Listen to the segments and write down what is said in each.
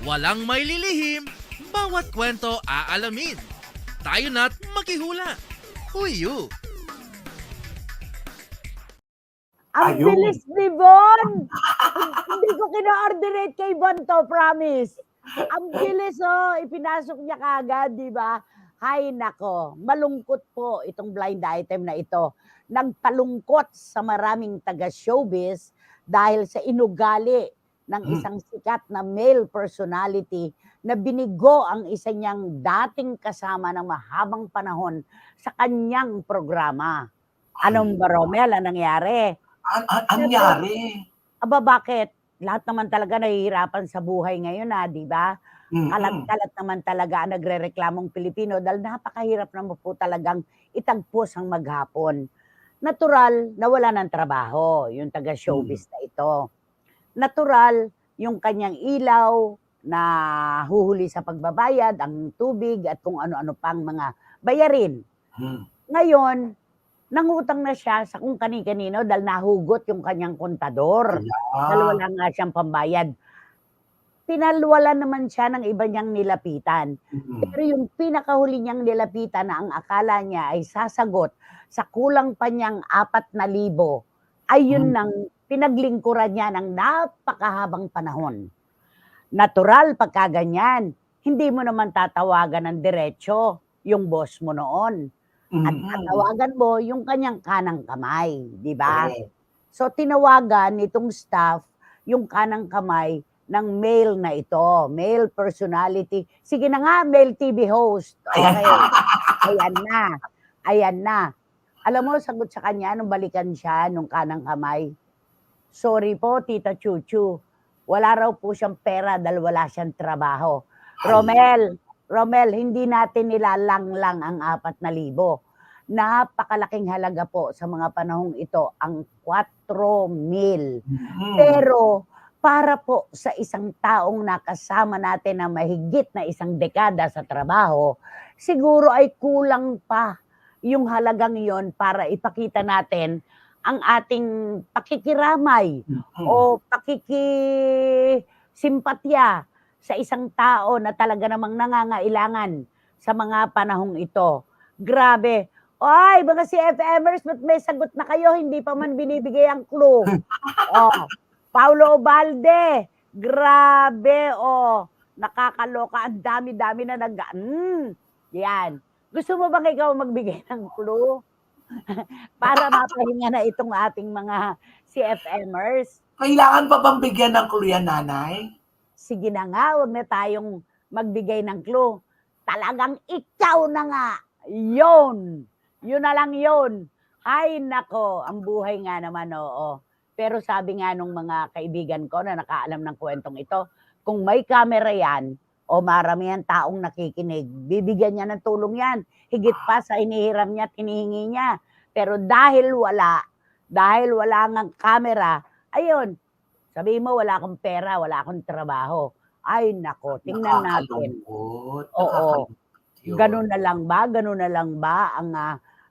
Walang may lilihim, bawat kwento aalamin. Tayo na't makihula. Huyu! Ang Ayun. bilis ni Bon! Hindi ko kina-ordinate kay Bon to, promise. Ang bilis, ipinasok niya kagad, di ba? Hay nako, malungkot po itong blind item na ito. Nagpalungkot sa maraming taga-showbiz dahil sa inugali ng isang sikat na male personality na binigo ang isa niyang dating kasama ng mahabang panahon sa kanyang programa. Anong ba, Romel? Anong nangyari? Ang nangyari? Aba, bakit? Lahat naman talaga nahihirapan sa buhay ngayon, di ba? Kalat-kalat naman talaga ang nagrereklamong Pilipino dahil napakahirap naman po talagang itagpos ang maghapon. Natural na wala ng trabaho, yung taga-showbiz na ito. Natural, yung kanyang ilaw na huhuli sa pagbabayad, ang tubig at kung ano-ano pang mga bayarin. Ngayon, nangutang na siya sa kung kani-kanino dahil nahugot yung kanyang kontador. Dahil wala nga siyang pambayad. Pinalwala naman siya ng iba niyang nilapitan. Pero yung pinakahuli niyang nilapitan na ang akala niya ay sasagot sa kulang pa niyang 4,000, ay yun nang pinaglingkuran niya ng napakahabang panahon. Natural pagka ganyan, hindi mo naman tatawagan ng diretsyo yung boss mo noon. At tatawagan mo yung kanyang kanang kamay, di ba? So tinawagan nitong staff yung kanang kamay ng male na ito, male personality. Sige na nga, male TV host. Okay. Ayan na. Alam mo, sagot sa kanya nung balikan siya nung kanang kamay. Sorry po, Tita Chuchu. Wala raw po siyang pera dahil wala siyang trabaho. Romel, hindi natin nilalanglang ang 4,000. Napakalaking halaga po sa mga panahong ito ang 4,000. Pero para po sa isang taong nakasama natin na mahigit na isang dekada sa trabaho, siguro ay kulang pa yung halagang yon para ipakita natin ang ating pakikiramay o pakikisimpatya sa isang tao na talaga namang nangangailangan sa mga panahong ito. Grabe. Oy, mga CFMers, ba't may sagot na kayo? Hindi pa man binibigay ang clue. Paulo Obalde, grabe, nakakaloka. Ang dami-dami na yan. Gusto mo bang ikaw magbigay ng clue? Para mapahinga na itong ating mga CFMers. Kailangan pa bang bigyan ng clue yan, nanay? Sige na nga, wag na tayong magbigay ng clue. Talagang ikaw na nga. Yun na lang yun. Ay nako, ang buhay nga naman, oo. Pero sabi nga nung mga kaibigan ko na nakaalam ng kwentong ito, kung may camera yan, o maramihan taong nakikinig, bibigyan niya ng tulong yan. Higit pa sa inihiram niya at hinihingi niya. Pero dahil wala ng camera, ayun, sabihin mo wala akong pera, wala akong trabaho. Ay nako, tingnan natin. Oo. Ganun na lang ba ang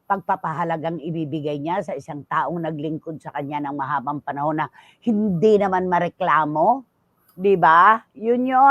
pagpapahalagang ibibigay niya sa isang taong naglingkod sa kanya ng mahabang panahon na hindi naman mareklamo? 'Di ba? Yun.